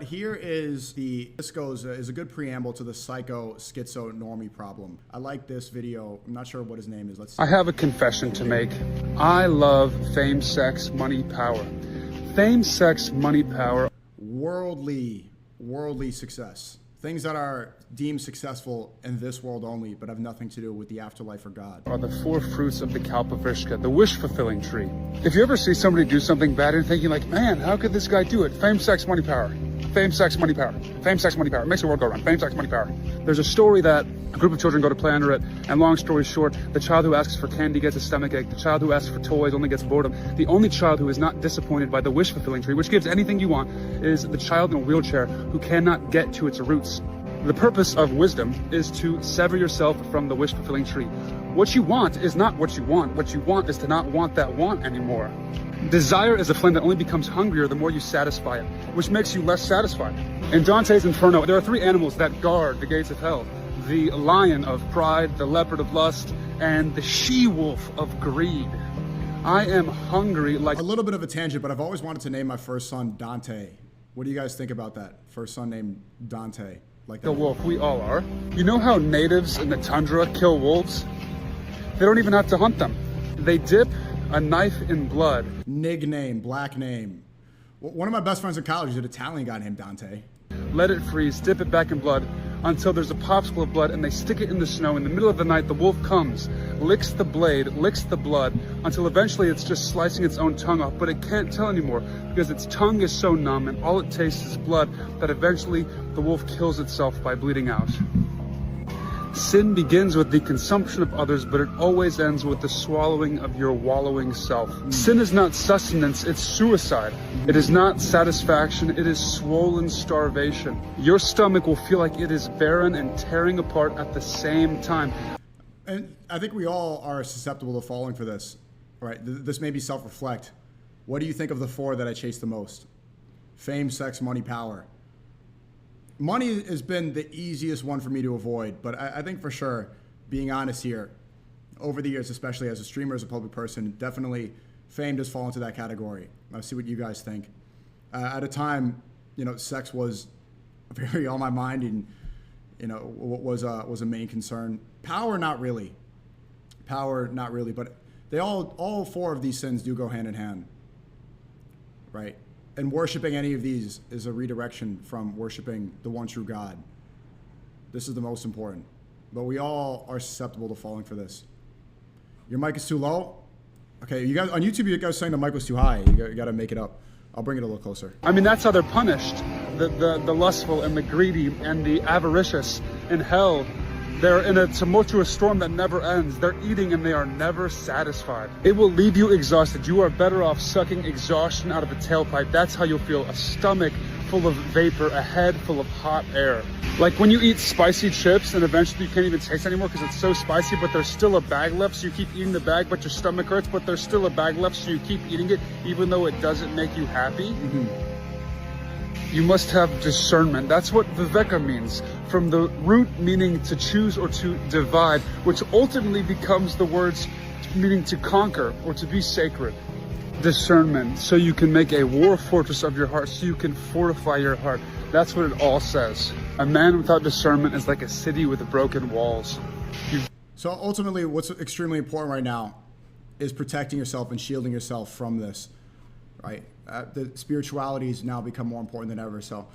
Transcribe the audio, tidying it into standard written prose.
Here is this is a good preamble to the psycho schizo normie problem. I like this video. I'm not sure what his name is. Let's see. I have a confession to make. I love fame, sex, money, power. Fame, sex, money, power. Worldly success. Things that are deemed successful in this world only, but have nothing to do with the afterlife or God. Are the four fruits of the kalpavrishka, the wish-fulfilling tree. If you ever see somebody do something bad and thinking like, man, how could this guy do it? Fame, sex, money, power. Fame, sex, money, power. Fame, sex, money, power. It makes the world go round. Fame, sex, money, power. There's a story that a group of children go to play under it, and long story short, the child who asks for candy gets a stomachache. The child who asks for toys only gets boredom. The only child who is not disappointed by the wish-fulfilling tree, which gives anything you want, is the child in a wheelchair who cannot get to its roots. The purpose of wisdom is to sever yourself from the wish-fulfilling tree. What you want is not what you want. What you want is to not want that want anymore. Desire is a flame that only becomes hungrier the more you satisfy it, which makes you less satisfied. In Dante's Inferno, there are three animals that guard the gates of hell. The lion of pride, the leopard of lust, and the she-wolf of greed. I am hungry like... A little bit of a tangent, but I've always wanted to name my first son Dante. What do you guys think about that? First son named Dante. Like that. The wolf, we all are. You know how natives in the tundra kill wolves? They don't even have to hunt them. They dip a knife in blood. Nig name, black name. One of my best friends in college is an Italian guy named Dante. Let it freeze, dip it back in blood until there's a popsicle of blood, and they stick it in the snow. In the middle of the night, the wolf comes, licks the blade, licks the blood, until eventually it's just slicing its own tongue off, but it can't tell anymore because its tongue is so numb and all it tastes is blood that eventually the wolf kills itself by bleeding out. Sin begins with the consumption of others, but it always ends with the swallowing of your wallowing self. Sin is not sustenance, it's suicide. It is not satisfaction, it is swollen starvation. Your stomach will feel like it is barren and tearing apart at the same time. And I think we all are susceptible to falling for this, right? This made me self-reflect. What do you think of the four that I chase the most? Fame, sex, money, power. Money has been the easiest one for me to avoid, but I think for sure, being honest here, over the years, especially as a streamer, as a public person, definitely fame does fall into that category. I'll see what you guys think. At a time, you know, sex was very on my mind and, you know, was a main concern. Power, not really. Power, not really, but they all four of these sins do go hand in hand, right? And worshiping any of these is a redirection from worshiping the one true God. This is the most important. But we all are susceptible to falling for this. Your mic is too low? Okay, you guys on YouTube, you guys saying the mic was too high. You got to make it up. I'll bring it a little closer. I mean, that's how they're punished. The lustful and the greedy and the avaricious in hell. They're in a tumultuous storm that never ends. They're eating and they are never satisfied. It will leave you exhausted. You are better off sucking exhaustion out of a tailpipe. That's how you'll feel. A stomach full of vapor, a head full of hot air. Like when you eat spicy chips and eventually you can't even taste anymore because it's so spicy, but there's still a bag left, so you keep eating the bag, but your stomach hurts, but there's still a bag left, so you keep eating it even though it doesn't make you happy. You must have discernment. That's what viveka means, from the root meaning to choose or to divide, which ultimately becomes the words meaning to conquer or to be sacred. Discernment, so you can make a war fortress of your heart, so you can fortify your heart. That's what it all says. A man without discernment is like a city with broken walls. So ultimately, what's extremely important right now is protecting yourself and shielding yourself from this, right? The spirituality has now become more important than ever. So